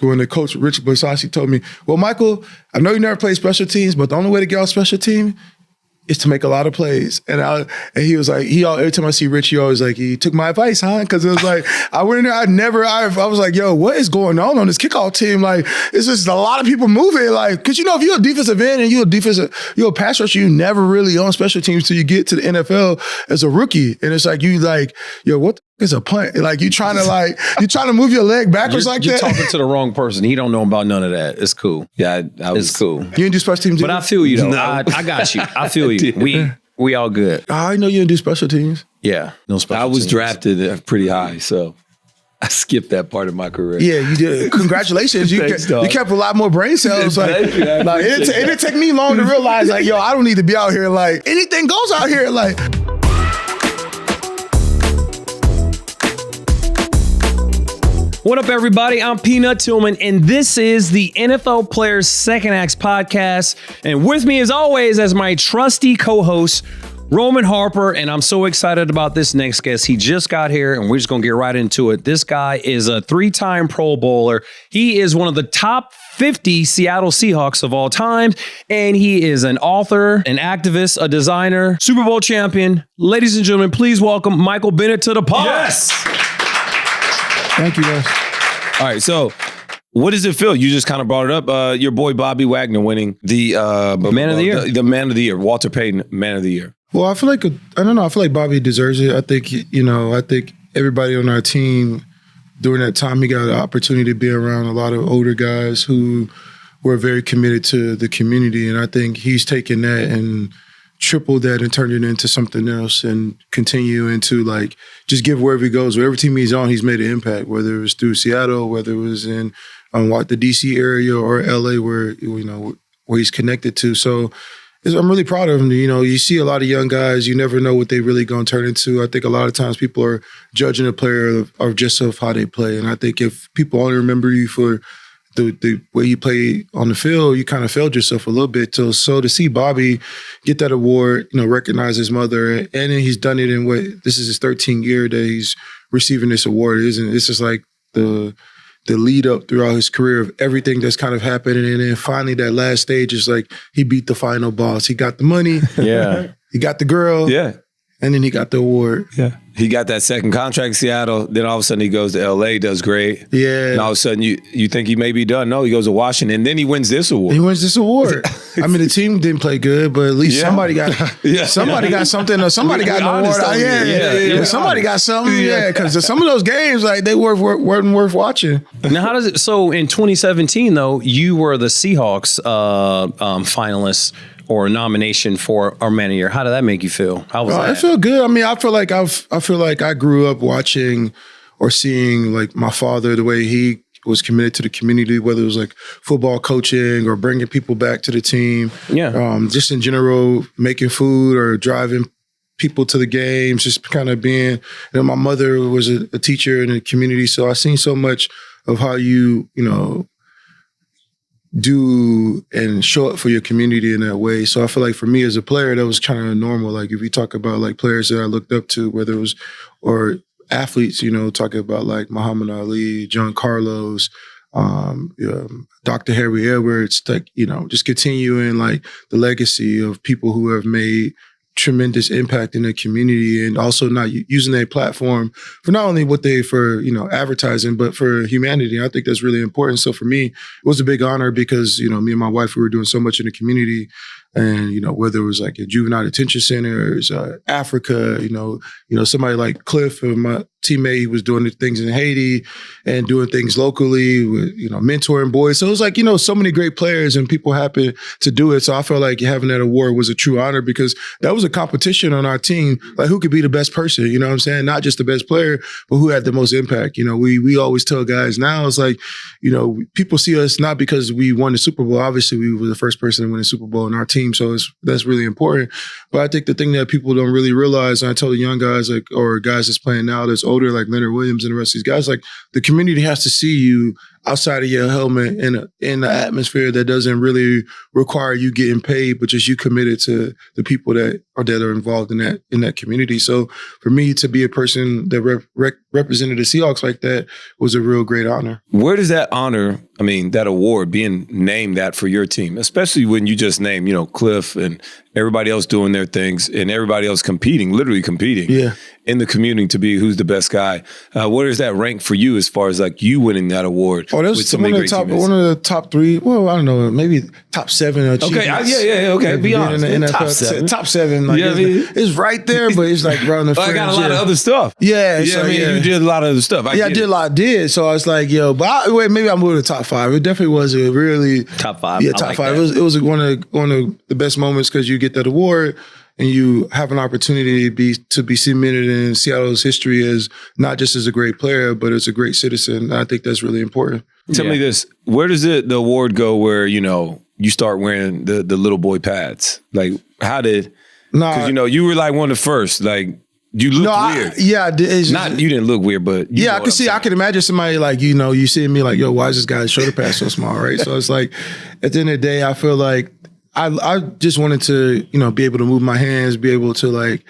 when the coach, Rich Bisacci, told me, well, Michael, I know you never played special teams, but the only way to get on special team is to make a lot of plays. And he was like, every time I see Rich, he always like, he took my advice, huh? Because it was like, I went in there, I was like, yo, what is going on this kickoff team? Like, it's just a lot of people moving. Like, because if you're a defensive end and you're a pass rusher, you never really on special teams till you get to the NFL as a rookie. And it's like, yo, what the is a punt? Like, you trying to move your leg backwards like that? You're talking to the wrong person. He don't know about none of that. It's cool. Yeah, it's cool. You didn't do special teams, but I feel you though. No. I got you. I feel you. We all good. I know you didn't do special teams. Yeah, no special teams. I was drafted pretty high, so I skipped that part of my career. Yeah, you did. Congratulations. You kept a lot more brain cells. It didn't take me long to realize, like, yo, I don't need to be out here. Like, anything goes out here. Like. What up, everybody? I'm Peanut Tillman, and this is the NFL Players Second Acts podcast. And with me, as always, as my trusty co-host, Roman Harper. And I'm so excited about this next guest. He just got here, and we're just going to get right into it. This guy is a 3-time Pro Bowler. He is one of the top 50 Seattle Seahawks of all time. And he is an author, an activist, a designer, Super Bowl champion. Ladies and gentlemen, please welcome Michael Bennett to the pod. Yes! Thank you, guys. All right, so what does it feel? You just kind of brought it up. Your boy Bobby Wagner winning the Man of the Year. The Man of the Year, Walter Payton Man of the Year. Well, I feel like I feel like Bobby deserves it. I think everybody on our team during that time, he got an opportunity to be around a lot of older guys who were very committed to the community, and I think he's taken that and tripled that and turned it into something else and continuing to like just give wherever he goes. Wherever team he's on, he's made an impact, whether it was through Seattle, whether it was in the DC area or LA where he's connected to. So I'm really proud of him. You see a lot of young guys, you never know what they really going to turn into. I think a lot of times people are judging a player of how they play. And I think if people only remember you for the way you play on the field, you kind of failed yourself a little bit. So to see Bobby get that award, recognize his mother, and then he's done it in this is his 13th year that he's receiving this award. It's just like the lead up throughout his career of everything that's kind of happened. And then finally that last stage is like he beat the final boss. He got the money. Yeah. He got the girl. Yeah. And then he got the award. Yeah. He got that second contract in Seattle. Then all of a sudden he goes to LA, does great. Yeah. And all of a sudden you think he may be done. No, he goes to Washington. And then he wins this award. I mean, the team didn't play good, but at least somebody got somebody got something or somebody got an award. Somebody got something. Yeah, because some of those games, like, they weren't worth watching. Now, how does it? So in 2017, though, you were the Seahawks finalist or nomination for our Man of the Year. How did that make you feel? How was that? I feel good. I mean, I feel like I grew up watching or seeing like my father, the way he was committed to the community, whether it was like football coaching or bringing people back to the team. Yeah. Just in general, making food or driving people to the games, just kind of being, my mother was a teacher in the community. So I've seen so much of how you do and show up for your community in that way. So I feel like for me as a player, that was kind of normal. Like if you talk about like players that I looked up to, whether it was, or athletes, talking about like Muhammad Ali, John Carlos, Dr. Harry Edwards, like, just continuing like the legacy of people who have made tremendous impact in the community, and also not using their platform for not only for advertising, but for humanity. I think that's really important. So for me, it was a big honor because, me and my wife, we were doing so much in the community, and, whether it was like a juvenile detention centers, Africa, somebody like Cliff, my teammate, he was doing things in Haiti and doing things locally with, mentoring boys. So it was like, so many great players and people happen to do it. So I felt like having that award was a true honor because that was a competition on our team. Like who could be the best person, you know what I'm saying? Not just the best player, but who had the most impact. We always tell guys now, it's like, people see us not because we won the Super Bowl. Obviously we were the first person to win the Super Bowl in our team. So that's really important. But I think the thing that people don't really realize, and I tell the young guys, like, or guys that's playing now that's older, like Leonard Williams and the rest of these guys, like the community has to see you outside of your helmet in the atmosphere that doesn't really require you getting paid, but just you committed to the people that are involved in that community. So for me to be a person that represented the Seahawks like that was a real great honor. Where does that honor, that award, being named that for your team, especially when you just name, Cliff and everybody else doing their things and everybody else literally competing in the community to be who's the best guy. Where does that rank for you as far as like you winning that award? Oh, that was one of the top 3. Well, I don't know, maybe top 7 achievements. Okay, okay. Be honest. In the NFL, top 7. Like, it's right there, but it's like around the fringe. I got a lot of other stuff. Yeah, so, you did a lot of other stuff. I did a lot. So I was like, maybe I moved to top 5. It definitely was a really top 5. Yeah, top 5. It was one of the best moments because you get that award and you have an opportunity to be cemented in Seattle's history as not just as a great player, but as a great citizen. I think that's really important. Tell me this: where does the award go? Where you start wearing the little boy pads? Like, how did? Because you were like one of the first. Like, you look weird. I did. You didn't look weird, but I could see. I could imagine somebody like you seeing me like, yo, why is this guy's shoulder pad so small, right? So it's like, at the end of the day, I feel like I just wanted to be able to move my hands, be able to like.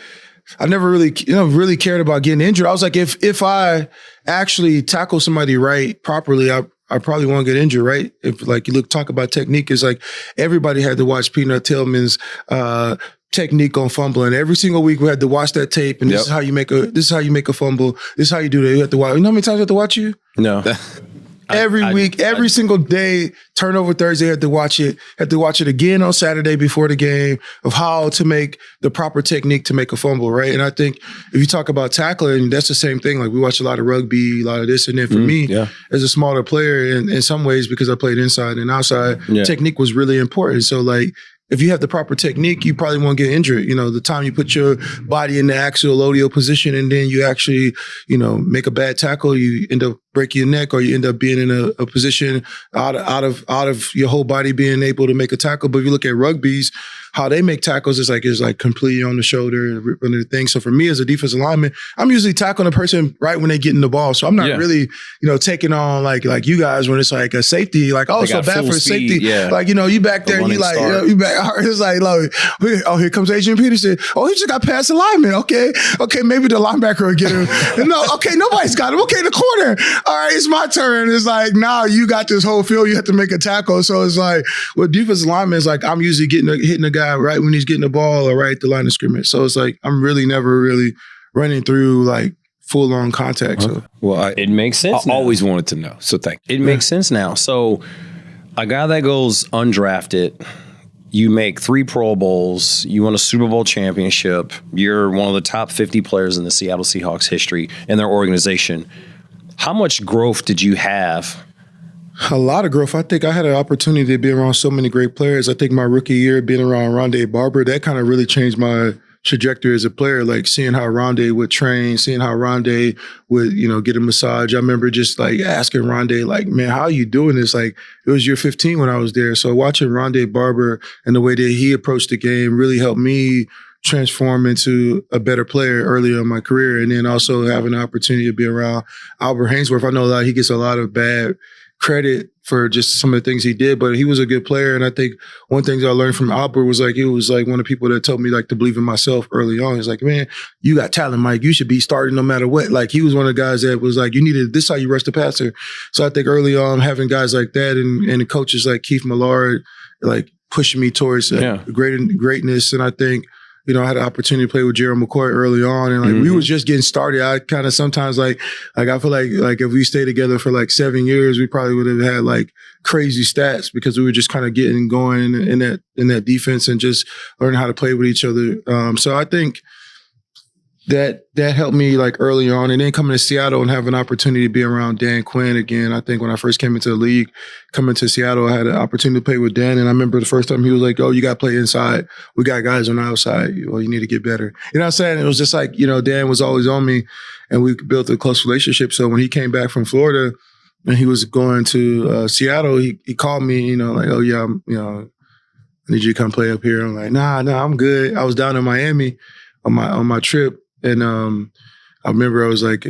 I never really really cared about getting injured. I was like, if I actually tackle somebody right properly, I probably won't get injured, right? If like you talk about technique, it's like everybody had to watch Tillman's technique on fumbling. Every single week we had to watch that tape, and this is how you make a fumble. This is how you do that. You have to watch. You know how many times I have to watch you? No. Every week, every single day, turnover Thursday, had to watch it. Had to watch it again on Saturday before the game of how to make the proper technique to make a fumble, right? And I think if you talk about tackling, that's the same thing. Like we watch a lot of rugby, a lot of this and then for me, as a smaller player, in some ways because I played inside and outside, technique was really important. So like, if you have the proper technique, you probably won't get injured. The time you put your body in the axial position and then you actually, make a bad tackle, you end up breaking your neck or you end up being in a position out of your whole body being able to make a tackle. But if you look at rugby's, how they make tackles is like completely on the shoulder and the thing. So for me as a defensive lineman, I'm usually tackling a person right when they get in the ball. So I'm not really, taking on like you guys when it's like a safety, like, oh, so bad for a safety. Yeah. Like, you back there and you like, you back, it's like, oh, here comes Adrian Peterson. Oh, he just got past the lineman. Okay, maybe the linebacker will get him. No, okay, nobody's got him. Okay, the corner. All right, it's my turn. It's like, now you got this whole field. You have to make a tackle. So it's like, with defensive linemen, it's like, I'm usually hitting a guy right when he's getting the ball or right at the line of scrimmage. So it's like, I'm really never really running through like full-on contact. Okay. So. Well, it makes sense. I always wanted to know. So thank you. It makes sense now. So a guy that goes undrafted, you make 3 Pro Bowls, you won a Super Bowl championship, you're one of the top 50 players in the Seattle Seahawks history and their organization. How much growth did you have? A lot of growth. I think I had an opportunity to be around so many great players. I think my rookie year being around Rondé Barber, that kind of really changed my trajectory as a player, like seeing how Rondé would train, seeing how Rondé would, get a massage. I remember just like asking Rondé, like, man, how are you doing this? Like, it was year 15 when I was there. So watching Rondé Barber and the way that he approached the game really helped me transform into a better player earlier in my career. And then also having the opportunity to be around Albert Hainsworth. I know he gets a lot of bad credit for just some of the things he did, but he was a good player. And I think one thing that I learned from Albert was like, he was like one of the people that told me like to believe in myself early on. He's like, man, you got talent, Mike. You should be starting no matter what. Like he was one of the guys that was like, this is how you rush the passer. So I think early on having guys like that and coaches like Keith Millard, like pushing me towards greatness. And I think, I had an opportunity to play with Gerald McCoy early on, and like we was just getting started. I kind of sometimes like I feel like if we stayed together for like 7 years, we probably would have had like crazy stats because we were just kind of getting going in that defense and just learning how to play with each other. So I think that helped me like early on, and then coming to Seattle and having an opportunity to be around Dan Quinn again. I think when I first came into the league, coming to Seattle, I had an opportunity to play with Dan, and I remember the first time he was like, "Oh, you got to play inside. We got guys on the outside. Well, you need to get better." You know what I'm saying? It was just like, Dan was always on me, and we built a close relationship. So when he came back from Florida and he was going to Seattle, he called me, like, "Oh yeah, I need you to come play up here." I'm like, "Nah, I'm good." I was down in Miami on my trip. And I remember it was like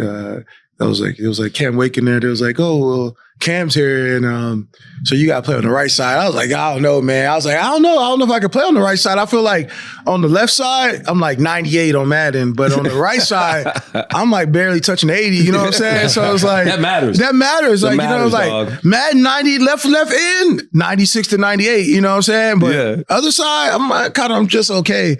Cam Wake in there. They was like, "Oh, well, Cam's here, and so you got to play on the right side. I was like, I don't know, man. I was like, I don't know if I can play on the right side. I feel like on the left side, I'm like 98 on Madden, but on the right side, I'm like barely touching 80. You know what I'm saying? So it was like that matters. That matters. Like, matters, you know, like Madden 90 left in, 96 to 98. You know what I'm saying? But other side, I'm just okay.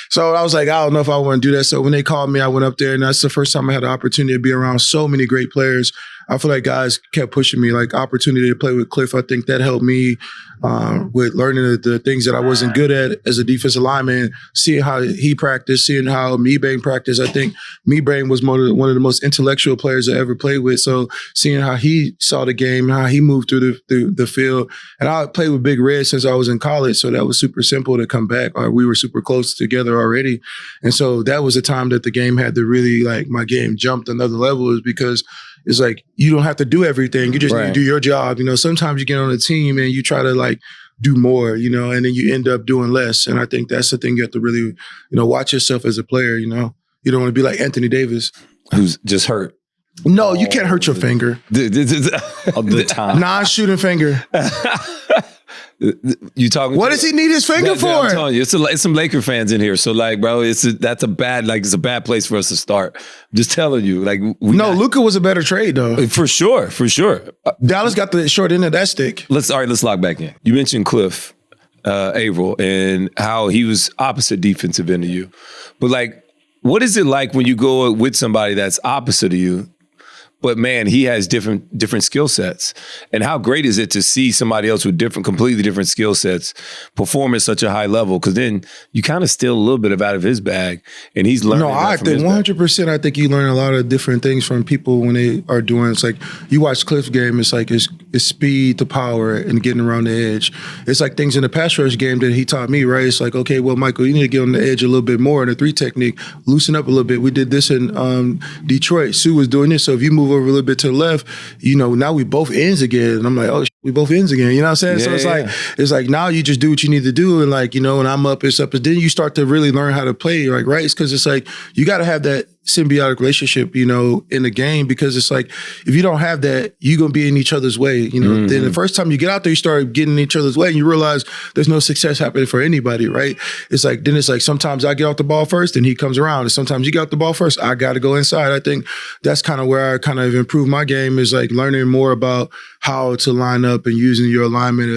So I was like, I don't know if I want to do that. So when they called me, I went up there, and that's the first time I had the opportunity to be around so many great players. I feel like guys kept pushing me, like opportunity to play with Cliff. I think that helped me with learning the things that I wasn't good at as a defensive lineman, seeing how he practiced, seeing how Mebane practiced. I think Mebane was one of the most intellectual players I ever played with. So seeing how he saw the game, how he moved through the field. And I played with Big Red since I was in college, so that was super simple to come back. We were super close together already. And so that was the time that the game had to really, like, my game jumped another level, is because it's like you don't have to do everything. You just need to do your job. You know, sometimes you get on a team and you try to like do more, you know, and then you end up doing less. And I think that's the thing you have to really, you know, watch yourself as a player, you know. You don't want to be like Anthony Davis, who's just hurt. No, you can't hurt your finger. Of the time. Non-shooting finger. You talking? What does he need his finger for? I'm telling you, it's some Laker fans in here. So like, bro, it's a bad place for us to start. I'm just telling you, like, Luka was a better trade though. For sure. Dallas got the short end of that stick. Let's lock back in. You mentioned Cliff, Avril, and how he was opposite defensive end of you. But like, what is it like when you go with somebody that's opposite of you? But man, he has different skill sets. And how great is it to see somebody else with completely different skill sets perform at such a high level? Because then you kind of steal a little bit out of his bag, and he's learning. No, I think 100%. I think you learn a lot of different things from people when they are doing. It's like you watch Cliff's game. It's like it's speed to power and getting around the edge. It's like things in the pass rush game that he taught me. Right? It's like, okay, well, Michael, you need to get on the edge a little bit more in the 3 technique, loosen up a little bit. We did this in Detroit. Sue was doing this, so if you move over a little bit to the left, you know, now we both ends again. And I'm like, oh, we both ends again. You know what I'm saying? Yeah, so it's like now you just do what you need to do. And like, you know, when I'm up, it's up. But then you start to really learn how to play, like, right? It's because it's like, you got to have that symbiotic relationship, you know, in the game, because it's like, if you don't have that, you're going to be in each other's way. You know, then the first time you get out there, you start getting in each other's way and you realize there's no success happening for anybody, right? It's like, then it's like, sometimes I get off the ball first and he comes around. And sometimes you get off the ball first, I got to go inside. I think that's kind of where I kind of improved my game, is like learning more about how to line up and using your alignment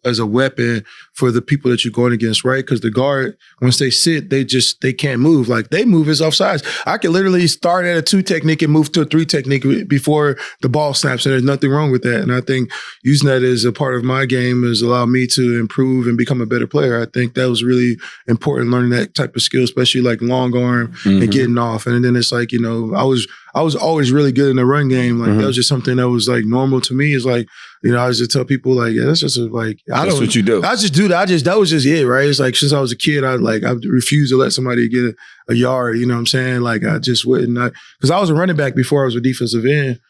as a weapon for the people that you're going against, right? Because the guard, once they sit, they can't move. Like, they move as offsides. I can literally start at a 2 technique and move to a 3 technique before the ball snaps, and there's nothing wrong with that. And I think using that as a part of my game has allowed me to improve and become a better player. I think that was really important, learning that type of skill, especially like long arm and getting off. And then it's like, you know, I was always really good in the run game. Like, that was just something that was like normal to me. It's like, you know, I just tell people like, yeah, that's just like, that's what you do. I just do that. That was just it, right? It's like, since I was a kid, I refused to let somebody get a yard, you know what I'm saying? Like, I just wouldn't, because I was a running back before I was a defensive end.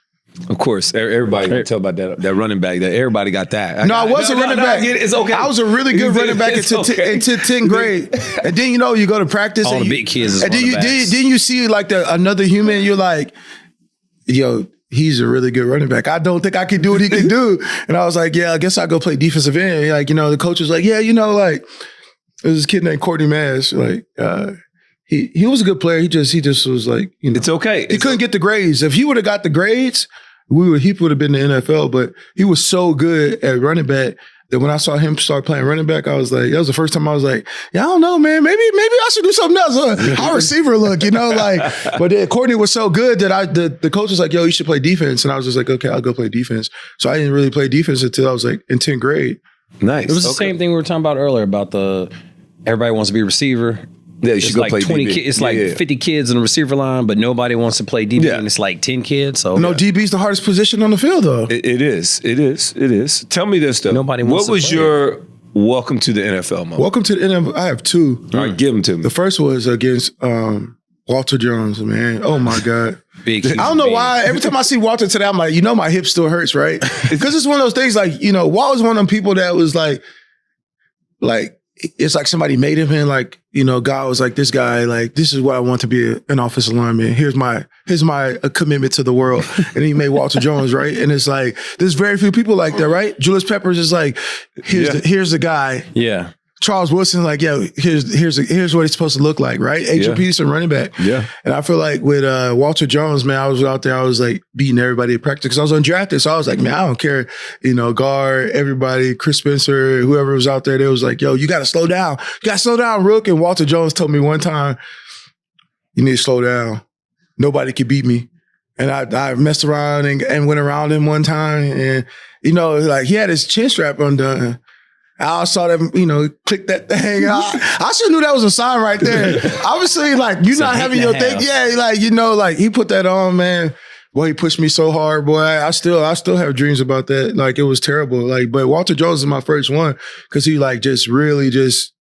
Of course, everybody can tell about that running back. That everybody got that. I was a running back. It's okay. I was a really good running back until 10th grade, and then, you know, you go to practice. All the big kids. And then you see like another human. You're like, yo, he's a really good running back. I don't think I can do what he can do. And I was like, yeah, I guess I'll go play defensive end. Like, you know, the coach was like, yeah, you know, like, there's this kid named Courtney Mass. Like, he was a good player. He just was like, you know, it's okay. He couldn't get the grades. If he would have got the grades, he would have been in the NFL. But he was so good at running back that when I saw him start playing running back, I was like, that was the first time I was like, yeah, I don't know, man. Maybe I should do something else. How receiver look, you know, like. But then Courtney was so good that the coach was like, yo, you should play defense. And I was just like, okay, I'll go play defense. So I didn't really play defense until I was like in 10th grade. Nice. It was the same thing we were talking about earlier about everybody wants to be a receiver. Yeah, you should go like play 20 DB. kids. It's like 50 kids in the receiver line, but nobody wants to play DB, and it's like 10 kids. So no, DB's the hardest position on the field, though. It is. Tell me this though. Nobody wants what was your welcome to the NFL moment? Welcome to the NFL. I have 2. All right, give them to me. The first was against Walter Jones, man. Oh my God. Big. I don't know why. Every time I see Walter today, I'm like, you know, my hip still hurts, right? Because it's one of those things. Like, you know, Walt was one of them people that was like. it's like somebody made him in, like, you know, God was like, this guy, like, this is what I want to be an offensive lineman. Here's my commitment to the world. And he made Walter Jones, right? And it's like, there's very few people like that, right? Julius Peppers is like, here's the guy. Yeah. Charles Wilson, like, here's what he's supposed to look like, right? Adrian Peterson, running back. Yeah. And I feel like with Walter Jones, man, I was out there, I was like beating everybody at practice because I was undrafted. So I was like, man, I don't care, you know, guard, everybody, Chris Spencer, whoever was out there, they was like, yo, you got to slow down. You got to slow down, Rook. And Walter Jones told me one time, you need to slow down. Nobody could beat me. And I messed around and went around him one time. And, you know, like he had his chin strap undone. I saw them, you know, click that thing. I should knew that was a sign right there. Obviously, like, you not having your thing. Yeah, like, you know, like, he put that on, man. Boy, he pushed me so hard, boy. I still have dreams about that. Like, it was terrible. Like, but Walter Jones is my first one because he, like, just really just.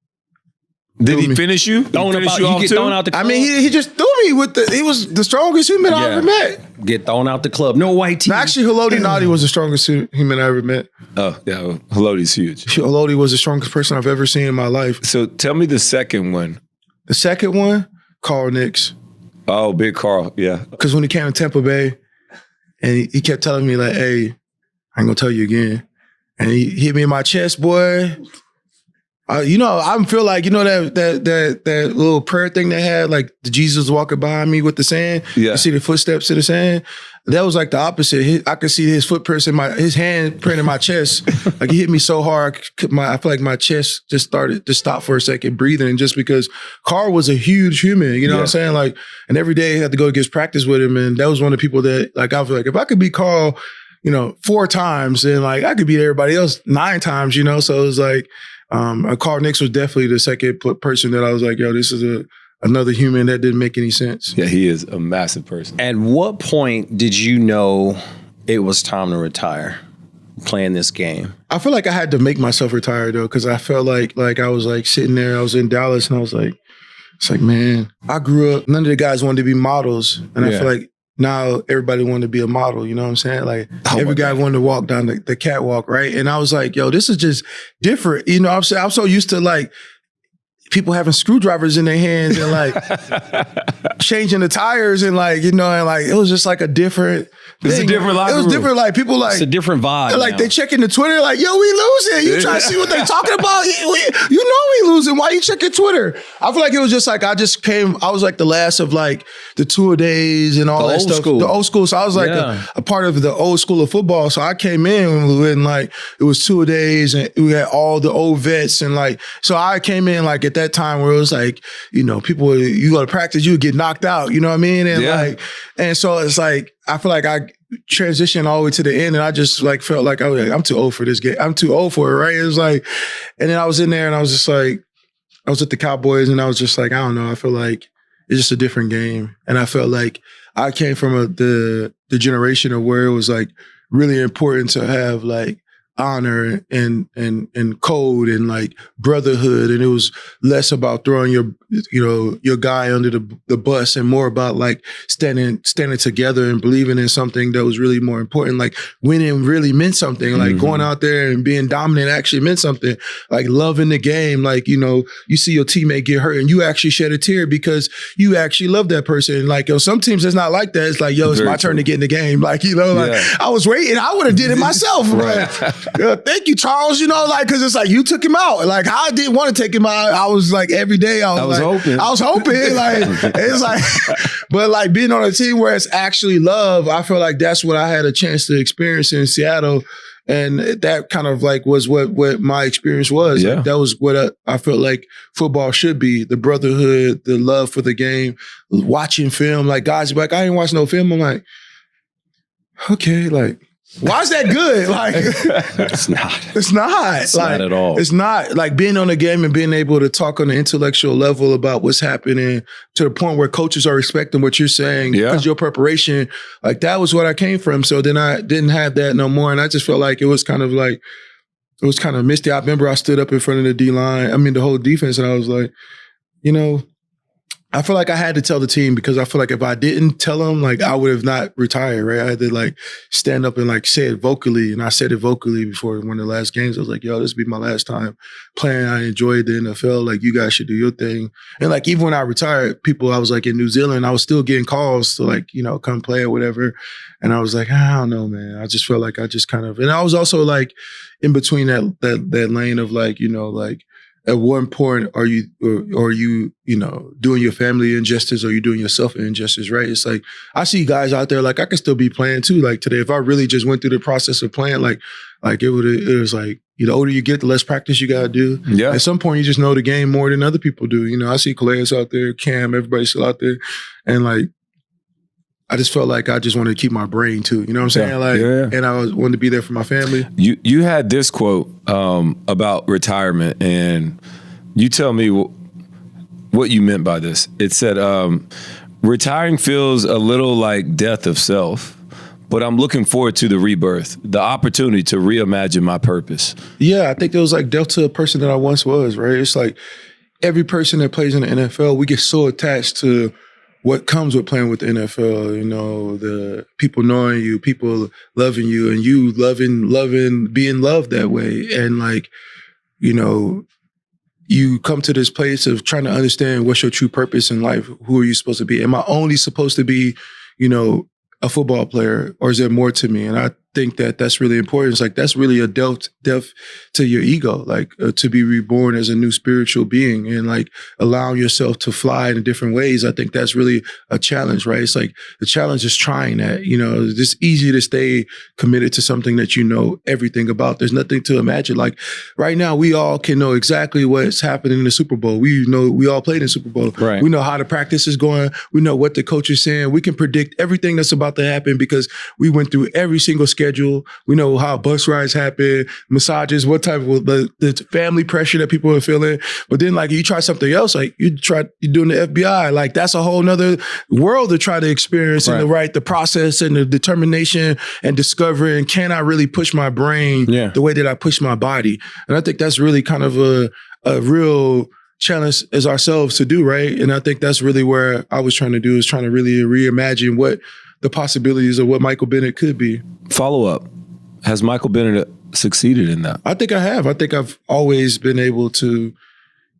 Did he finish you? Thrown out the club? I mean, he just threw me he was the strongest human I ever met. Get thrown out the club. No white teeth. Actually, Haloti Ngati was the strongest human I ever met. Oh, yeah. Haloti's huge. Haloti was the strongest person I've ever seen in my life. So tell me the second one. The second one, Carl Nix. Oh, big Carl. Yeah. Because when he came to Tampa Bay, and he kept telling me, like, hey, I ain't gonna tell you again. And he hit me in my chest, boy. You know, I feel like, you know, that little prayer thing they had, like the Jesus walking behind me with the sand. Yeah. You see the footsteps in the sand. That was like the opposite. I could see his footprints his hand print in my chest. Like he hit me so hard, I feel like my chest just stopped for a second breathing. And just because Carl was a huge human, you know what I'm saying? Like, and every day I had to go against practice with him. And that was one of the people that, like, I was like, if I could beat Carl, you know, 4 times, then like I could beat everybody else 9 times, you know? So it was like, Carl Nix was definitely the second person that I was like, yo, this is another human that didn't make any sense. Yeah, he is a massive person. At what point did you know it was time to retire playing this game? I feel like I had to make myself retire though, because I felt like I was like sitting there, I was in Dallas and I was like, it's like, man, I grew up, none of the guys wanted to be models. And I feel like now everybody wanted to be a model, you know what I'm saying? Like every guy wanted to walk down the catwalk, right? And I was like, yo, this is just different. You know what I'm saying? I'm so used to like people having screwdrivers in their hands and like changing the tires and like, you know, and like it was just like a different It's a different locker room. It was different. Like people like it's a different vibe. Like now. they checking the Twitter, like, yo, we losing. You trying to see what they talking about? You know we losing. Why you checking Twitter? I feel like it was just like I was like the last of like the two-a-days and all that stuff. School. The old school. So I was like a part of the old school of football. So I came in and like it was two-a-days and we had all the old vets and like so I came in like at that time where it was like, you know, people you go to practice, you would get knocked out, you know what I mean? And like and so it's like I feel like I transitioned all the way to the end and I just like felt like I'm too old for this game. I'm too old for it, right? It was like, and then I was in there and I was just like, I was with the Cowboys and I was just like, I don't know. I feel like it's just a different game. And I felt like I came from the generation of where it was like really important to have like honor and code and like brotherhood. And it was less about throwing your guy under the bus and more about like standing together and believing in something that was really more important. Like winning really meant something. Like going out there and being dominant actually meant something. Like loving the game. Like, you know, you see your teammate get hurt and you actually shed a tear because you actually love that person. Like, yo, some teams it's not like that. It's like, yo, it's my turn to get in the game. Like, you know, like I was waiting. I would have did it myself. Right. Thank you, Charles. You know, like, cause it's like you took him out. Like I didn't want to take him out. I was like every day. I was hoping. Like it's like, but like being on a team where it's actually love, I feel like that's what I had a chance to experience in Seattle, and that kind of like was what my experience was. Yeah. Like, that was what I felt like football should be: the brotherhood, the love for the game, watching film. Like guys, be like I ain't watch no film. I'm like, okay, like. Why is that good? Like it's not. It's not. It's like, not at all. It's not. Like being on the game and being able to talk on the intellectual level about what's happening to the point where coaches are respecting what you're saying because your preparation, like that was what I came from. So then I didn't have that no more. And I just felt like it was kind of misty. I remember I stood up in front of the D-line, the whole defense, and I was like, you know, I feel like I had to tell the team because I feel like if I didn't tell them, like I would have not retired, right? I had to like stand up and like say it vocally. And I said it vocally before one of the last games. I was like, yo, this will be my last time playing. I enjoyed the NFL. Like you guys should do your thing. And like even when I retired, I was like in New Zealand, I was still getting calls to like, come play or whatever. And I was like, I don't know, man. I just felt like I just kind of, and I was also like in between that lane of like, like, at one point, are you doing your family injustice or you doing yourself injustice, right? It's like, I see guys out there, like I could still be playing too. Like today, if I really just went through the process of playing, like it was like, the older you get, the less practice you got to do. Yeah. At some point, you just know the game more than other people do. I see Calais out there, Cam, everybody's still out there. And like, I just felt like I just wanted to keep my brain too. You know what I'm saying? And I wanted to be there for my family. You had this quote about retirement, and you tell me what you meant by this. It said, retiring feels a little like death of self, but I'm looking forward to the rebirth, the opportunity to reimagine my purpose. Yeah, I think it was like death to a person that I once was, right? It's like every person that plays in the NFL, we get so attached to what comes with playing with the NFL, the people knowing you, people loving you, and you loving, being loved that way. And like, you come to this place of trying to understand what's your true purpose in life. Who are you supposed to be? Am I only supposed to be, a football player, or is there more to me? And I think that that's really important. It's like, that's really a death to your ego, like to be reborn as a new spiritual being and like allowing yourself to fly in different ways. I think that's really a challenge, right? It's like the challenge is trying that, it's easy to stay committed to something that you know everything about. There's nothing to imagine. Like right now, we all can know exactly what's happening in the Super Bowl. We all played in the Super Bowl. Right. We know how the practice is going. We know what the coach is saying. We can predict everything that's about to happen because we went through every single schedule. We know how bus rides happen, massages, what type of the family pressure that people are feeling. But then like you try something else, like you're doing the FBI, like that's a whole nother world to try to experience and the process and the determination and discovering, can I really push my brain the way that I push my body? And I think that's really kind of a real challenge as ourselves to do, right? And I think that's really where I was trying to do, is trying to really reimagine what the possibilities of what Michael Bennett could be. Follow up. Has Michael Bennett succeeded in that? I think I have. I think I've always been able to,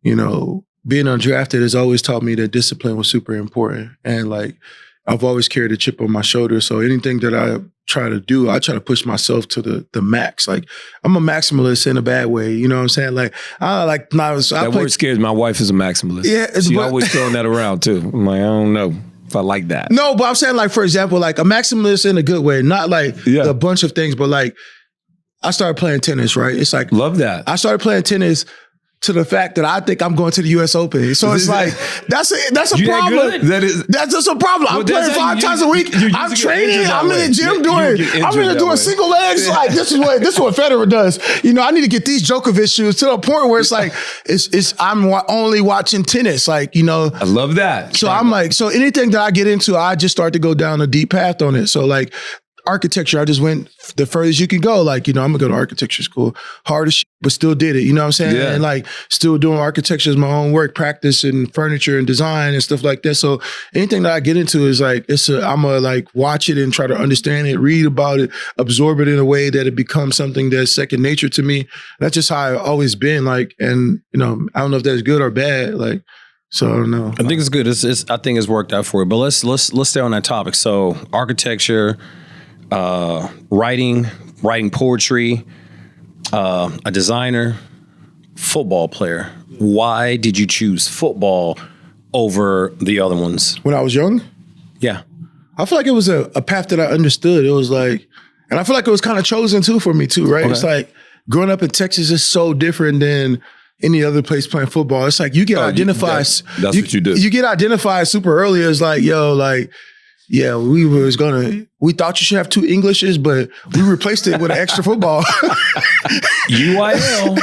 being undrafted has always taught me that discipline was super important. And like, I've always carried a chip on my shoulder. So anything that I try to do, I try to push myself to the max. Like I'm a maximalist in a bad way. You know what I'm saying? Like word scares my wife is a maximalist. Yeah, she always throwing that around too. I'm like, I don't know if I like that. No, but I'm saying like, for example, like a maximalist in a good way, not like a bunch of things, but like I started playing tennis, right? It's like, love that. I started playing tennis to the fact that I think I'm going to the U.S. Open. So it's like, that's a problem. That's just a problem. I'm playing 5 times a week. I'm training. I'm in the gym doing single legs. Like this is what Federer does. I need to get these Djokovic shoes to the point where it's like, I'm only watching tennis. Like, I love that. So I'm like, so anything that I get into, I just start to go down a deep path on it. So like, architecture, I just went the furthest you can go. Like, I'm gonna go to architecture school. Hard as shit, but still did it. You know what I'm saying? Yeah. And like still doing architecture as my own work, practice and furniture and design and stuff like that. So anything that I get into is like, I'm gonna like watch it and try to understand it, read about it, absorb it in a way that it becomes something that's second nature to me. That's just how I've always been. Like, and I don't know if that's good or bad. Like, so I don't know. I think it's good. I think it's worked out for you. But let's stay on that topic. So architecture, writing poetry, a designer, football player. Why did you choose football over the other ones? When I was young? Yeah. I feel like it was a path that I understood. It was like, and I feel like it was kind of chosen too for me too, right? Okay. It's like growing up in Texas is so different than any other place playing football. It's like you get identified. That's what you do. You get identified super early as like, yeah, we thought you should have 2 Englishes, but we replaced it with an extra football. UIL.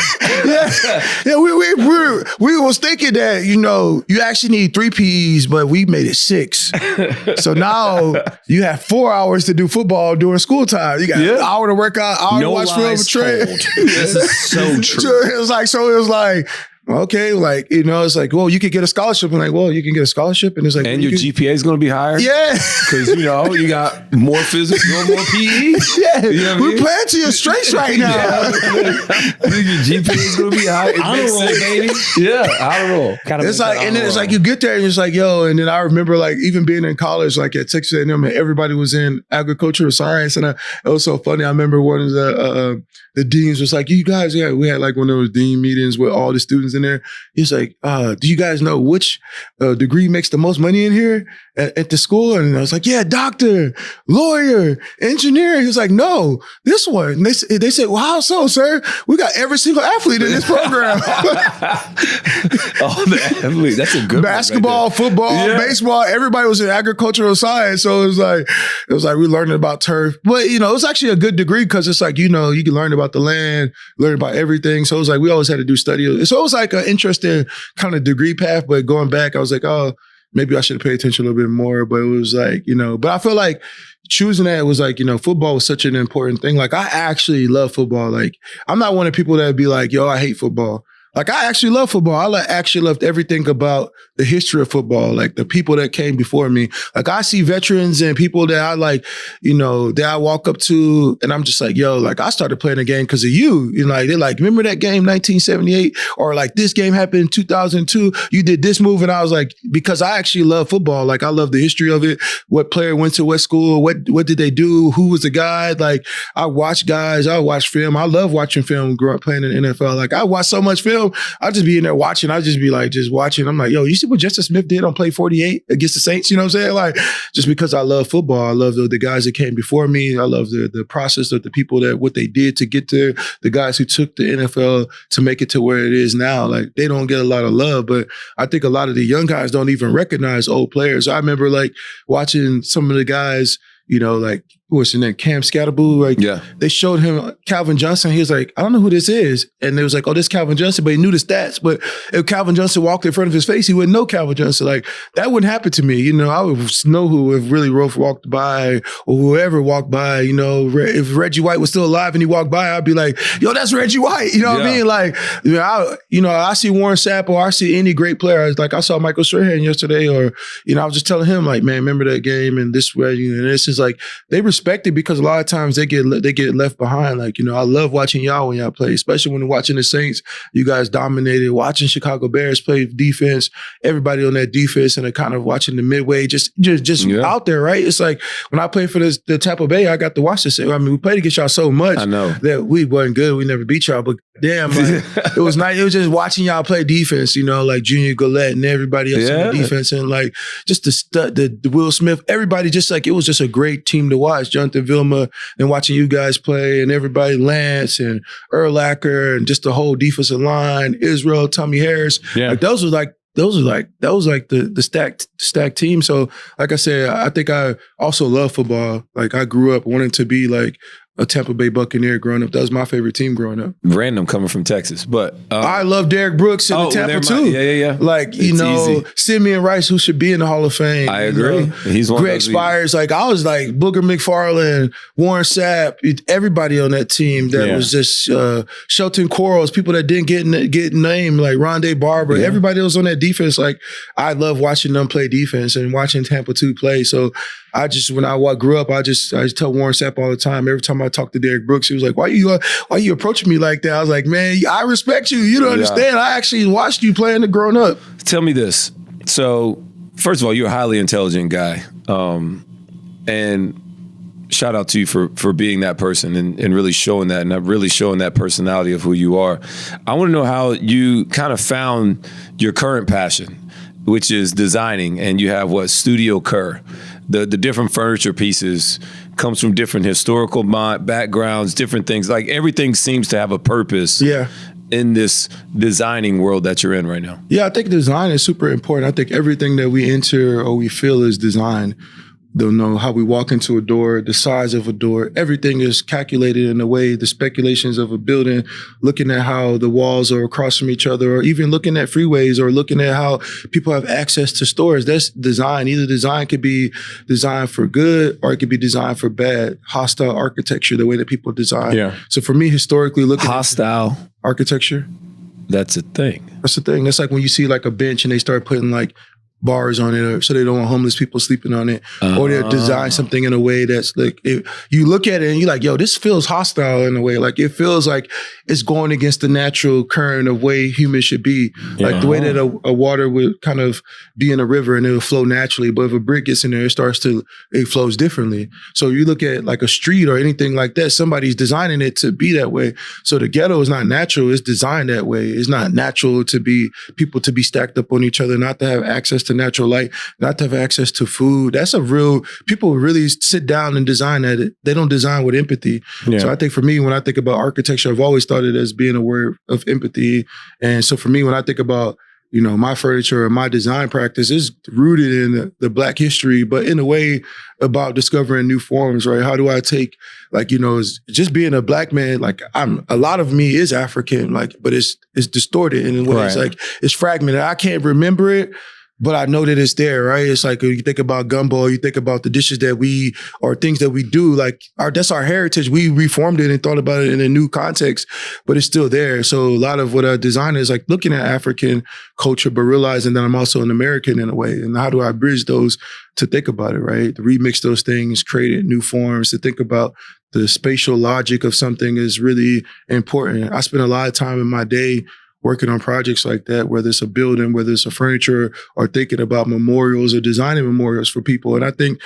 Yeah, we was thinking that, you actually need 3 PEs, but we made it 6. So now you have 4 hours to do football during school time. You got an hour to work out, hour to watch film and train. This is so true. It was like, okay, like, you know, it's like, well, you could get a scholarship. I'm like, well, you can get a scholarship. And it's like, and your GPA is going to be higher. Yeah. Because, you know, you got more physics, more PE. Yeah. You know We're playing to your strengths right now. Your GPA is going to be high. Honor roll, baby. Yeah, honor roll. It's like, and then it's like you get there and it's like, yo, and then I remember like even being in college, like at Texas A&M, and everybody was in agricultural science. And it was so funny. I remember one of the deans was like, you guys, yeah, we had like one of those dean meetings with all the students in there. He's like, do you guys know which degree makes the most money in here at the school? And I was like, yeah, doctor, lawyer, engineer. He was like, no, this one. And they said, well, how so, sir? We got every single athlete in this program. Oh, the athlete. That's a good basketball, football, baseball. Everybody was in agricultural science. So it was like we learned about turf. But, you know, it was actually a good degree because it's like, you know, you can learn about the land, learn about everything. So it was like, we always had to do study. So it was like an interesting kind of degree path. But going back, I was like, oh, maybe I should have paid attention a little bit more. But it was like, you know, but I feel like choosing that was like, you know, football was such an important thing. Like, I actually love football. Like, I'm not one of the people that would be like, yo, I hate football. Like, I actually love football. I actually loved everything about the history of football, like the people that came before me. Like, I see veterans and people that I like, you know, that I walk up to and I'm just like, yo, like, I started playing the game because of you. You know, like, they're like, remember that game 1978? Or like, this game happened in 2002. You did this move. And I was like, because I actually love football. Like, I love the history of it. What player went to what school? What did they do? Who was the guy? Like, I watch guys. I watch film. I love watching film growing up playing in the NFL. Like, I watch so much film. I'll just be in there watching. I'll just be like, just watching. I'm like, yo, you see what Justice Smith did on Play 48 against the Saints? You know what I'm saying? Like, just because I love football. I love the guys that came before me. I love the process of the people that, what they did to get there. The guys who took the NFL to make it to where it is now. Like, they don't get a lot of love, but I think a lot of the young guys don't even recognize old players. I remember like watching some of the guys, you know, like, what's his name? Cam Scatterboo. Like, they showed him Calvin Johnson. He was like, I don't know who this is. And they was like, oh, this is Calvin Johnson, but he knew the stats. But if Calvin Johnson walked in front of his face, he wouldn't know Calvin Johnson. Like, that wouldn't happen to me. You know, I would know who if Willie Roaf walked by or whoever walked by. You know, if Reggie White was still alive and he walked by, I'd be like, yo, that's Reggie White. You know what I mean? Like, I see Warren Sapp or I see any great player. Like, I saw Michael Strahan yesterday, or, you know, I was just telling him, like, man, remember that game and this way, you know, and this is like, they respect it because a lot of times they get left behind. Like, you know, I love watching y'all when y'all play, especially when watching the Saints. You guys dominated. Watching Chicago Bears play defense, everybody on that defense, and kind of watching the midway, just out there, right? It's like when I played for the Tampa Bay, I got to watch this. I mean, we played against y'all so much that we wasn't good. We never beat y'all, but damn, like, it was nice. It was just watching y'all play defense, you know, like Junior Gillette and everybody else on the defense, and like just the Will Smith, everybody, just like, it was just a great team to watch. Jonathan Vilma, and watching you guys play, and everybody, Lance and Urlacher, and just the whole defensive line, Israel, Tommy Harris. Like, that was like the stacked team. So like I said, I think I also love football. Like, I grew up wanting to be like a Tampa Bay Buccaneer growing up. That was my favorite team growing up. Random coming from Texas, but I love Derrick Brooks in the Tampa too. Yeah. Like, you know, Simeon Rice, who should be in the Hall of Fame. I agree. You know? He's one. Greg Spires. Like, I was like Booger McFarland, Warren Sapp, everybody on that team that was just Shelton Quarles, people that didn't get named, like Rondé Barber. Everybody that was on that defense. Like, I love watching them play defense and watching Tampa 2 play. So I just, when I grew up, I just tell Warren Sapp all the time. Every time I talk to Derrick Brooks, he was like, why you approaching me like that? I was like, man, I respect you. You don't understand. I actually watched you playing growing up. Tell me this. So, first of all, you're a highly intelligent guy. And shout out to you for being that person and really showing that, and really showing that personality of who you are. I want to know how you kind of found your current passion, which is designing, and you have Studio Kerr. The different furniture pieces comes from different historical backgrounds, different things. Like, everything seems to have a purpose in this designing world that you're in right now. Yeah, I think design is super important. I think everything that we enter or we feel is design. Don't know how we walk into a door, the size of a door, everything is calculated in a way, the speculations of a building, looking at how the walls are across from each other, or even looking at freeways, or looking at how people have access to stores. That's design. Either design could be designed for good, or it could be designed for bad. Hostile architecture, the way that people design. So for me, historically, looking hostile architecture. That's a thing. That's the thing. That's like when you see like a bench and they start putting like bars on it, so they don't want homeless people sleeping on it, or they'll design something in a way that's like, you look at it and you're like, yo, this feels hostile in a way. Like it feels like it's going against the natural current of way humans should be. Like the way that a water would kind of be in a river and it will flow naturally, but if a brick gets in there, it flows differently. So you look at like a street or anything like that, somebody's designing it to be that way. So the ghetto is not natural, it's designed that way. It's not natural to be people to be stacked up on each other, not to have access to natural light, not to have access to food. That's people really sit down and design that. They don't design with empathy. Yeah. So I think for me, when I think about architecture, I've always thought it as being a word of empathy. And so for me, when I think about, my furniture or my design practice is rooted in the Black history, but in a way about discovering new forms, right? How do I take, just being a Black man, like a lot of me is African, but it's distorted in a way. Right. It's like, it's fragmented. I can't remember it, but I know that it's there, right? It's like when you think about gumbo, you think about the dishes or things that we do, that's our heritage. We reformed it and thought about it in a new context, but it's still there. So a lot of what I design is like looking at African culture, but realizing that I'm also an American in a way. And how do I bridge those to think about it, right? To remix those things, create new forms, to think about the spatial logic of something is really important. I spend a lot of time in my day working on projects like that, whether it's a building, whether it's a furniture, or thinking about memorials or designing memorials for people. And I think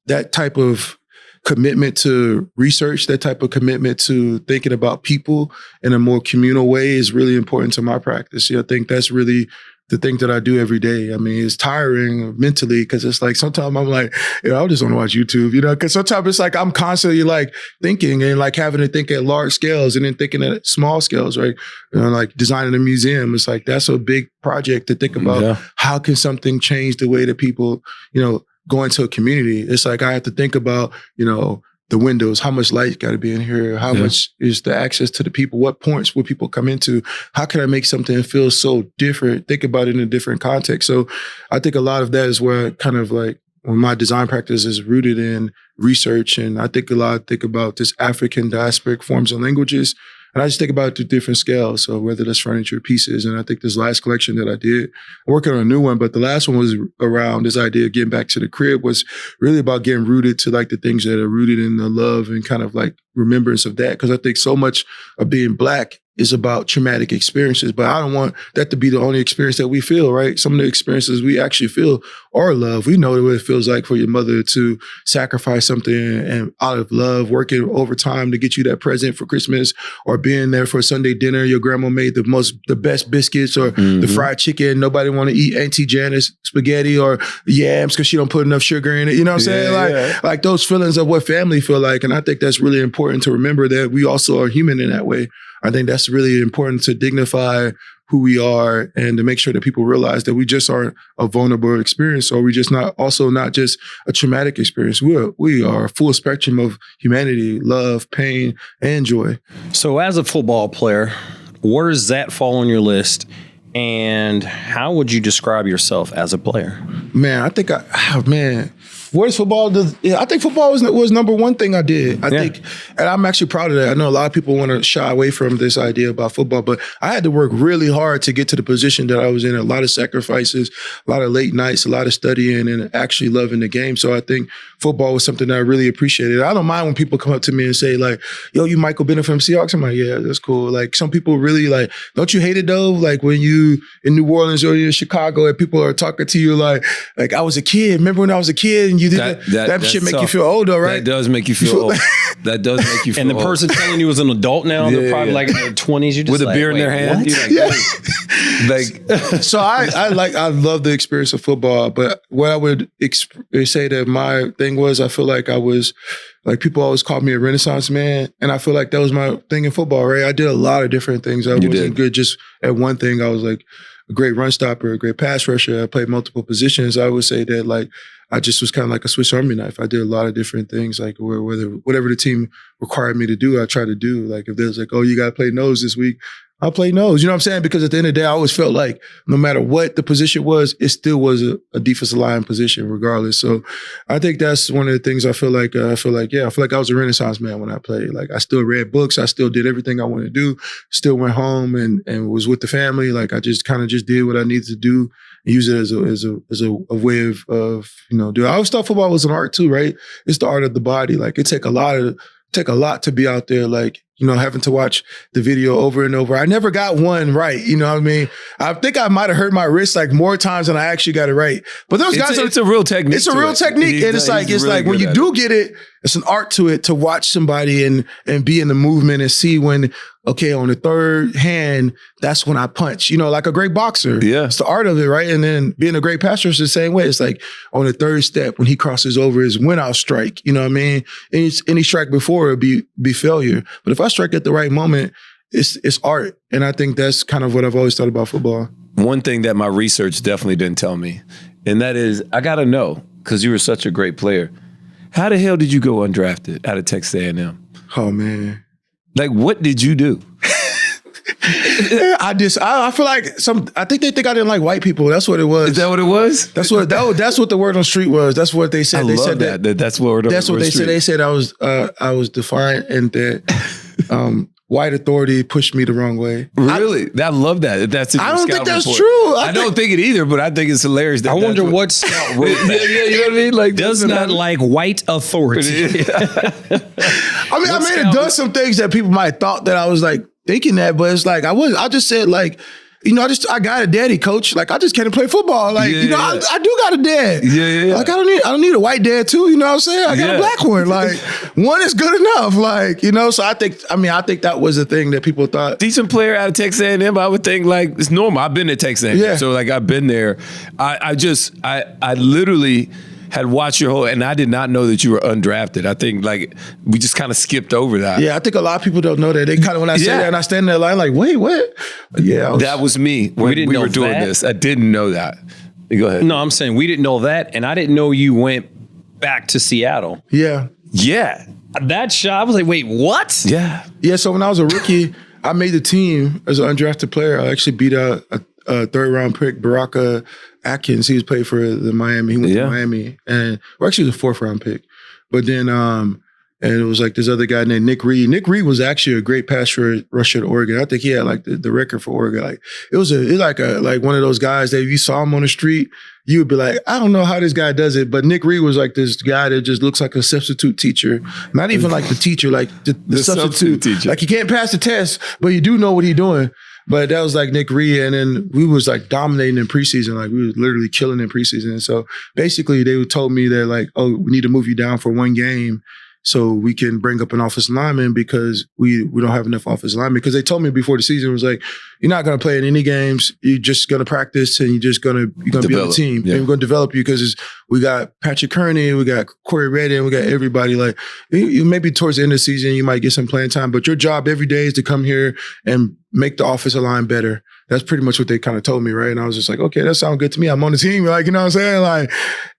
that type of commitment to research, that type of commitment to thinking about people in a more communal way is really important to my practice. I think that's really the thing that I do every day. I mean, it's tiring mentally because it's like sometimes I'm like, I just want to watch YouTube, because sometimes it's like I'm constantly like thinking and like having to think at large scales and then thinking at small scales, right? Like designing a museum. It's like that's a big project to think about. Yeah. How can something change the way that people, go into a community? It's like I have to think about, the windows, how much light got to be in here? How much is the access to the people? What points will people come into? How can I make something feel so different? Think about it in a different context. So I think a lot of that is where kind of like when my design practice is rooted in research. And I think about this African diasporic forms and languages. And I just think about it through different scales. So whether that's furniture pieces, and I think this last collection that I did, I'm working on a new one, but the last one was around this idea of getting back to the crib, was really about getting rooted to like the things that are rooted in the love and kind of like remembrance of that. Because I think so much of being Black is about traumatic experiences, but I don't want that to be the only experience that we feel, right? Some of the experiences we actually feel are love. We know what it feels like for your mother to sacrifice something and out of love, working overtime to get you that present for Christmas, or being there for a Sunday dinner. Your grandma made the best biscuits or the fried chicken. Nobody want to eat Auntie Janice spaghetti or yams because she don't put enough sugar in it. You know what I'm saying? Like those feelings of what family feel like. And I think that's really important to remember that we also are human in that way. I think that's really important to dignify who we are and to make sure that people realize that we just aren't a vulnerable experience, or we just not just a traumatic experience. We are a full spectrum of humanity, love, pain, and joy. So as a football player, where does that fall on your list? And how would you describe yourself as a player? Man, I think where's football? I think football was number one thing I did. I think, and I'm actually proud of that. I know a lot of people want to shy away from this idea about football, but I had to work really hard to get to the position that I was in. A lot of sacrifices, a lot of late nights, a lot of studying, and actually loving the game. So I think football was something that I really appreciated. I don't mind when people come up to me and say like, yo, you Michael Bennett from Seahawks? I'm like, yeah, that's cool. Like some people really like, don't you hate it though? Like when you in New Orleans or you're in Chicago and people are talking to you like I was a kid. Remember when I was a kid and you did that shit make you feel older, right? That does make you feel old. That does make you feel old. And the person telling you is an adult now, they're probably like in their 20s. You're just with a beer in their hand. So I love the experience of football, but what I would say that my thing was, I feel like I was like, people always called me a Renaissance man, and I feel like that was my thing in football, right? I did a lot of different things. I wasn't good just at one thing. I was like a great run stopper, a great pass rusher. I played multiple positions. I would say that like I just was kind of like a Swiss Army knife. I did a lot of different things, like whatever the team required me to do, I tried to do. Like if there's like, oh, you got to play nose this week, I'll play nose. You know what I'm saying? Because at the end of the day, I always felt like no matter what the position was, it still was a defensive line position regardless. So I think that's one of the things I feel like I was a Renaissance man when I played. Like I still read books. I still did everything I wanted to do. Still went home and was with the family. Like I just kind of just did what I needed to do and use it as a way of doing. I always thought football was an art too, right? It's the art of the body. Like it take a lot to be out there, like, having to watch the video over and over. I never got one right. You know what I mean? I think I might have hurt my wrist like more times than I actually got it right. But those guys, it's a real technique. It's a real technique. And it's like when you do get it, it's an art to it to watch somebody and be in the movement and see when, okay, on the third hand, that's when I punch. Like a great boxer. Yeah. It's the art of it, right? And then being a great passer is the same way. It's like on the third step, when he crosses over is when I'll strike. You know what I mean? Any strike before it'll be failure. But if I strike at the right moment, it's art. And I think that's kind of what I've always thought about football. One thing that my research definitely didn't tell me, and that is I got to know, because you were such a great player, how the hell did you go undrafted out of Texas A&M? Oh, man. Like, what did you do? I feel like I think they think I didn't like white people. That's what it was. Is that what it was? That's what the word on the street was. That's what they said. They said that's what they said. They said I was defiant and that white authority pushed me the wrong way. Really? I love that. I don't think that's true. I don't think it either, but I think it's hilarious. I wonder what scout wrote that. You know what I mean? Like, does not like white authority. I may have done some things that people might have thought that I was like thinking that, but it's like I just said like, I got a daddy, coach. Like I just can't play football. Like, I do got a dad. Yeah. Like I don't need a white dad too. You know what I'm saying? I got a black one. Like one is good enough. Like, so I think that was a thing that people thought. Decent player out of Texas A&M, I would think like it's normal. I've been to Texas A&M. Yeah. So like I've been there. I literally had watched your whole, and I did not know that you were undrafted. I think like we just kind of skipped over that. Yeah, I think a lot of people don't know that. They kind of, when I say that and I stand in that line like, wait, what? Yeah. That was me when we were doing this. I didn't know that. Go ahead. No, I'm saying we didn't know that, and I didn't know you went back to Seattle. Yeah. Yeah. That shot, I was like, wait, what? Yeah. Yeah, so when I was a rookie, I made the team as an undrafted player. I actually beat out a third-round pick, Baraka Atkins. He was played for the Miami. He went to Miami. And actually it was a fourth-round pick. But then and it was like this other guy named Nick Reed. Nick Reed was actually a great pass rusher at Oregon. I think he had like the record for Oregon. Like it was like one of those guys that if you saw him on the street, you would be like, I don't know how this guy does it. But Nick Reed was like this guy that just looks like a substitute teacher. Not even like the teacher, like the substitute teacher. Like he can't pass the test, but you do know what he's doing. But that was like Nick Reed, and then we was like dominating in preseason. Like we was literally killing in preseason. And so basically they told me that like, oh, we need to move you down for one game so we can bring up an offensive lineman because we don't have enough offensive linemen. Because they told me before the season, it was like, you're not going to play in any games. You're just going to practice and you're going to be on the team. Yeah. And we're going to develop you because we got Patrick Kearney, we got Corey Redden, we got everybody. Like you maybe towards the end of the season, you might get some playing time, but your job every day is to come here and make the offensive line better. That's pretty much what they kind of told me, right? And I was just like, okay, that sounds good to me. I'm on the team, like, you know what I'm saying? Like,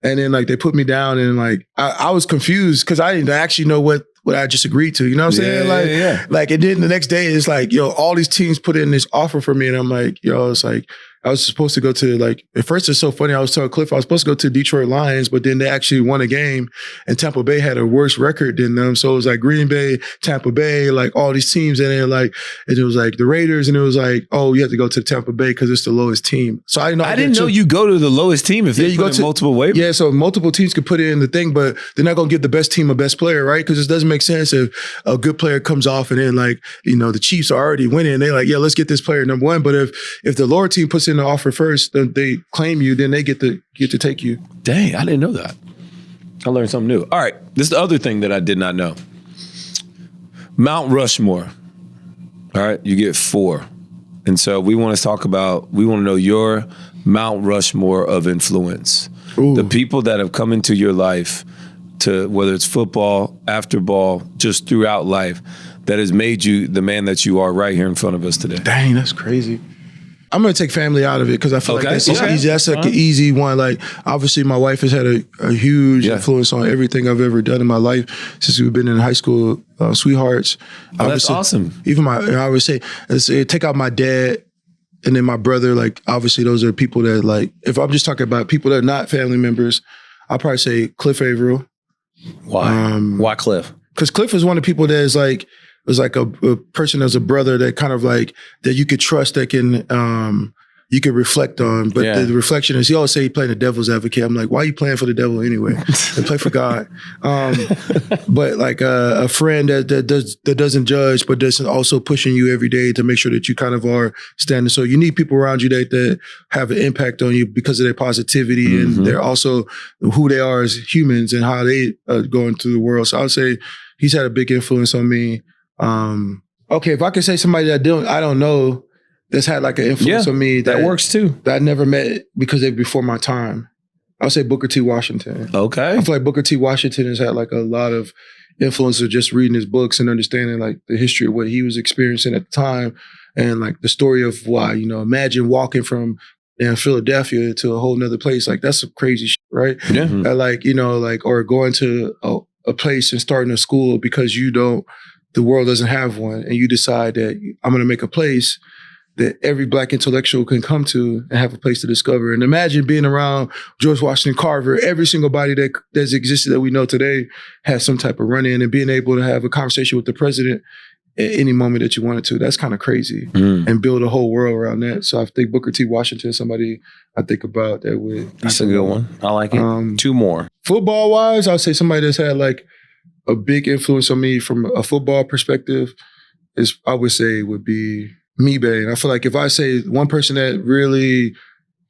and then like they put me down and like I was confused because I didn't actually know what I just agreed to. You know what I'm saying? Like, and then the next day it's like, all these teams put in this offer for me, and I'm like, it's like I was supposed to go to like, at first it's so funny. I was telling Cliff I was supposed to go to Detroit Lions, but then they actually won a game and Tampa Bay had a worse record than them. So it was like Green Bay, Tampa Bay, like all these teams. And then like, and it was like the Raiders, and it was like, oh, you have to go to Tampa Bay because it's the lowest team. So I didn't know you go to the lowest team if they put in multiple waivers. Yeah, so multiple teams could put it in the thing, but they're not going to give the best team a best player, right? Because it doesn't make sense if a good player comes off and then like, the Chiefs are already winning. They're like, yeah, let's get this player number one. But if the lower team puts in the offer first, then they claim you, then they get to take you. Dang, I didn't know that. I learned something new. All right, this is the other thing that I did not know. Mount Rushmore. All right, you get 4. And so we want to know your Mount Rushmore of influence. Ooh. The people that have come into your life, to whether it's football, after ball, just throughout life, that has made you the man that you are right here in front of us today. Dang, that's crazy. I'm going to take family out of it because I feel like that's easy. That's like an easy one. Like, obviously, my wife has had a huge influence on everything I've ever done in my life since we've been in high school sweethearts. Oh, that's awesome. Even I would say, take out my dad and then my brother. Like, obviously, those are people that, like, if I'm just talking about people that are not family members, I'll probably say Cliff Avril. Why? Why Cliff? Because Cliff is one of the people that is like, was like a person as a brother that kind of like, that you could trust, that can, you could reflect on. But the reflection is, he always say he playing the devil's advocate. I'm like, why are you playing for the devil anyway? And play for God. But like a friend that doesn't judge, but that's also pushing you every day to make sure that you kind of are standing. So you need people around you that have an impact on you because of their positivity and they're also who they are as humans and how they are going through the world. So I would say he's had a big influence on me. Okay, if I could say somebody that I don't know that's had like an influence on me that works too. That I never met because they're before my time. I'll say Booker T. Washington. Okay. I feel like Booker T. Washington has had like a lot of influence of just reading his books and understanding like the history of what he was experiencing at the time and like the story of why, imagine walking from Philadelphia to a whole nother place. Like that's some crazy shit, right? Yeah. Or going to a place and starting a school because the world doesn't have one, and you decide that I'm going to make a place that every Black intellectual can come to and have a place to discover. And imagine being around George Washington Carver. Every single body that's existed that we know today has some type of run-in, and being able to have a conversation with the president at any moment that you wanted to. That's kind of crazy. And build a whole world around that. So I think Booker T. Washington is somebody I think about that would. That's a good one. I like it. Two more. Football-wise, I would say somebody that's had like a big influence on me from a football perspective would be Mebane. I feel like if I say one person that really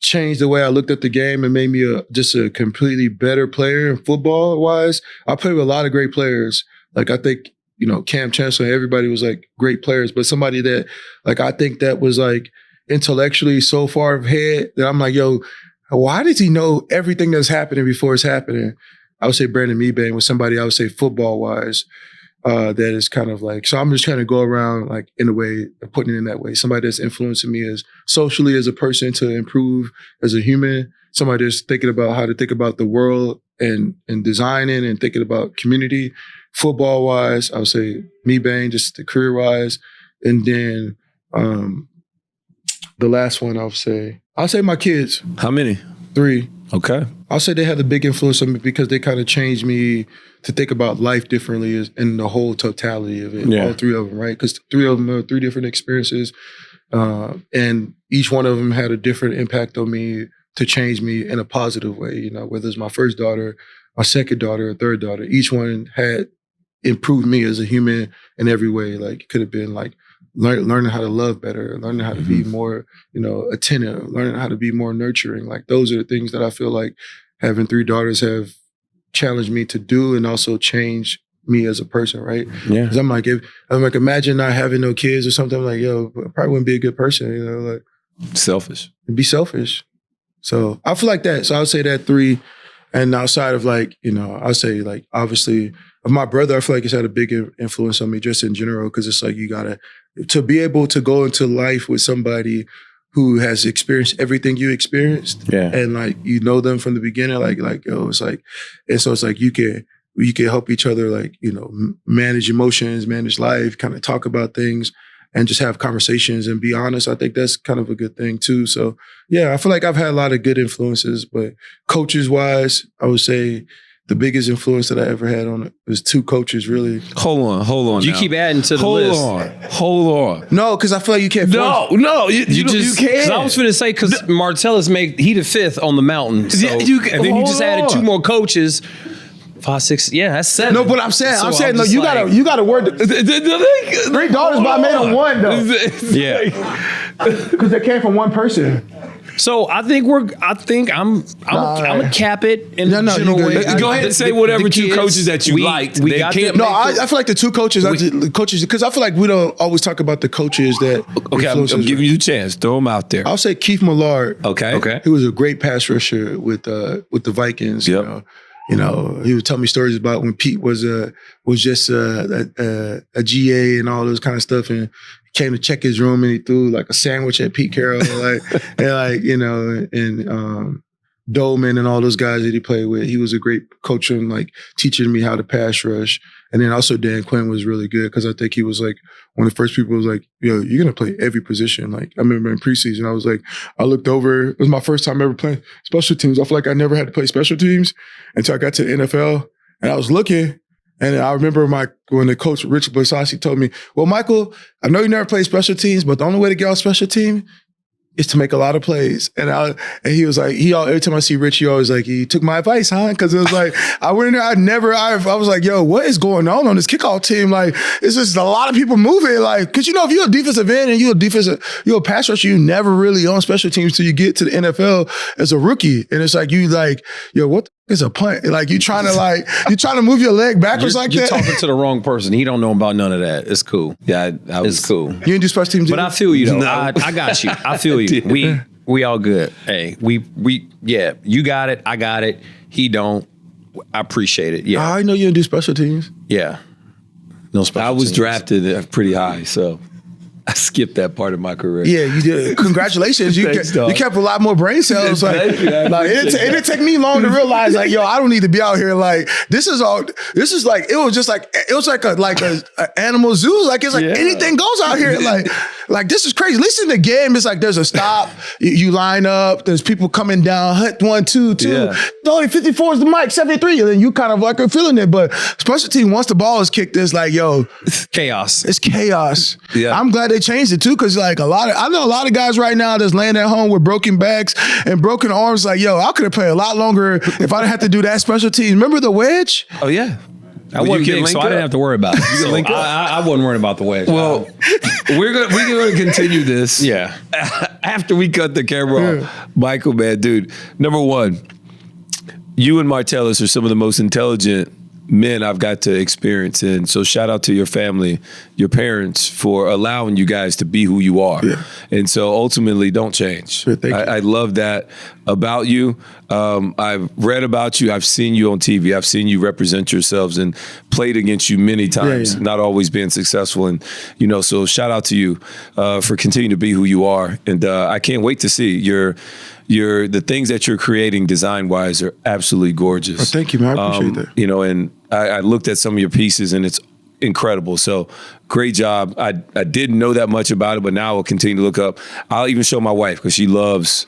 changed the way I looked at the game and made me just a completely better player football-wise, I played with a lot of great players. Like I think, Cam Chancellor, everybody was like great players, but somebody that like I think that was like intellectually so far ahead that I'm like, yo, why does he know everything that's happening before it's happening? I would say Brandon Mebane was somebody I would say football-wise that is kind of like, so I'm just trying to go around like in a way, putting it in that way. Somebody that's influencing me as socially as a person to improve as a human. Somebody that's thinking about how to think about the world and designing and thinking about community. Football-wise, I would say Mebane, just the career-wise. And then the last one I'll say my kids. How many? 3. Okay. I'll say they had a big influence on me because they kind of changed me to think about life differently in the whole totality of it. Yeah. All 3 of them, right? Because 3 of them are 3 different experiences. And each one of them had a different impact on me to change me in a positive way. Whether it's my first daughter, my second daughter, or third daughter, each one had improved me as a human in every way. Like it could have been like learning how to love better, learning how to be more, attentive, learning how to be more nurturing. Like those are the things that I feel like having 3 daughters have challenged me to do and also change me as a person, right? Yeah. Because I'm like, imagine not having no kids or something. I'm like, yo, I probably wouldn't be a good person, like selfish. Be selfish. So I feel like that. So I would say that 3. And outside of like, I'll say like, obviously, of my brother, I feel like it's had a big influence on me just in general, because it's like to be able to go into life with somebody who has experienced everything you experienced, and like them from the beginning, it's like, and so it's like you can help each other, like manage emotions, manage life, kind of talk about things, and just have conversations and be honest. I think that's kind of a good thing too. So yeah, I feel like I've had a lot of good influences, but coaches wise, I would say the biggest influence that I ever had on it was 2 coaches, really. Hold on. You keep adding to the list. Hold on. No, because I feel like you can't. No, you can't. Because I was going to say, because Martellus he the 5th on the mountain. So, and then you just added 2 more coaches. 5, 6, that's 7. No, but I'm saying, no, you gotta word it. 3 daughters, but I made them 1 though. Yeah, because they came from one person. So I think I'm gonna cap it in a general way. Go ahead and say whatever 2 coaches that you liked. I feel like the 2 coaches, because I feel like we don't always talk about the coaches that. Okay, I'm giving you a chance. Throw them out there. I'll say Keith Millard. Okay. He was a great pass rusher with the Vikings. Yep. He would tell me stories about when Pete was just a GA and all those kind of stuff, and came to check his room and he threw like a sandwich at Pete Carroll, and Dolman and all those guys that he played with. He was a great coach and like teaching me how to pass rush. And then also Dan Quinn was really good because I think he was like one of the first people who was like, yo, you're going to play every position. Like I remember in preseason, I looked over, it was my first time ever playing special teams. I feel like I never had to play special teams until I got to the NFL. And I was looking, and I remember when the coach, Rich Blasasi, told me, well, Michael, I know you never played special teams, but the only way to get on special team is to make a lot of plays. And he was like, every time I see Rich, he always like, he took my advice, huh? Because it was like, I went in there, I was like, yo, what is going on this kickoff team? Like, it's just a lot of people moving. Like, because if you're a defensive end and you're a pass rusher, you never really on special teams till you get to the NFL as a rookie. And it's like, yo, what is a punt? Like, you're trying to move your leg backwards you're that? You're talking to the wrong person. He don't know about none of that. It's cool. Yeah, it's cool. You didn't do special teams, but I feel you though. No. I got you. I feel you. We all good. Hey, yeah, you got it. I got it. He don't. I appreciate it. Yeah. I know you didn't do special teams. Yeah. No special I was teams. drafted pretty high, so I skipped that part of my career. Yeah, you did. Congratulations. You kept a lot more brain cells. It didn't take me long to realize, like, yo, I don't need to be out here. Like, it was like a animal zoo. Like, it's like anything goes out here. Like this is crazy. At least in the game, it's like there's a stop. You line up. There's people coming down. Hut 1, 2, 2. Yeah. Only 54 is the mic. 73, and then you kind of like are feeling it. But special team, once the ball is kicked, it's like, yo, chaos. It's chaos. Yeah. I'm glad they changed it too, because like I know a lot of guys right now that's laying at home with broken backs and broken arms. Like, yo, I could have played a lot longer if I didn't have to do that special team. Remember the wedge? Oh yeah. I wasn't big, so I didn't have to worry about it. I wasn't worried about the wedge. Well, we're going to continue this. Yeah. After we cut the camera off. Michael, man, dude. Number one, you and Martellus are some of the most intelligent men I've got to experience. And so shout out to your family, your parents, for allowing you guys to be who you are. Yeah. And so ultimately, don't change. Thank you. I love that about you. I've read about you. I've seen you on TV. I've seen you represent yourselves and played against you many times, not always being successful. And, so shout out to you for continuing to be who you are. And I can't wait to see the things that you're creating design-wise are absolutely gorgeous. Oh, thank you, man. I appreciate that. And I looked at some of your pieces and it's incredible. So great job. I didn't know that much about it, but now I'll continue to look up. I'll even show my wife because she loves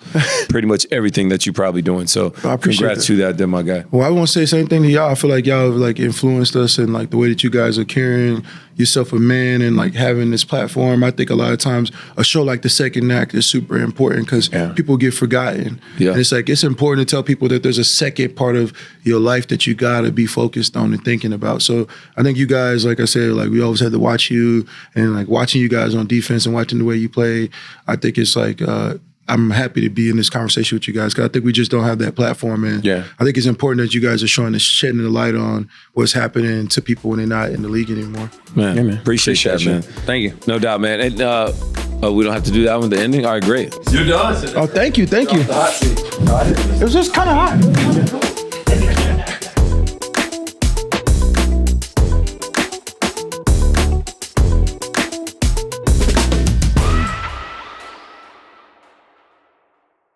pretty much everything that you're probably doing. So congrats to that, then, my guy. Well, I want to say the same thing to y'all. I feel like y'all have like influenced us in like the way that you guys are carrying yourself a man and like having this platform. I think a lot of times a show like The Second Act is super important because people get forgotten. Yeah. And it's like, it's important to tell people that there's a second part of your life that you got to be focused on and thinking about. So I think you guys, like I said, like we always had to watch you and like watching you guys on defense and watching the way you play. I think it's like, I'm happy to be in this conversation with you guys because I think we just don't have that platform. And I think it's important that you guys are shedding the light on what's happening to people when they're not in the league anymore. Man, appreciate that, man. Thank you. No doubt, man. And we don't have to do that one, the ending? All right, great. You're done. Oh, thank you. It was just kind of hot.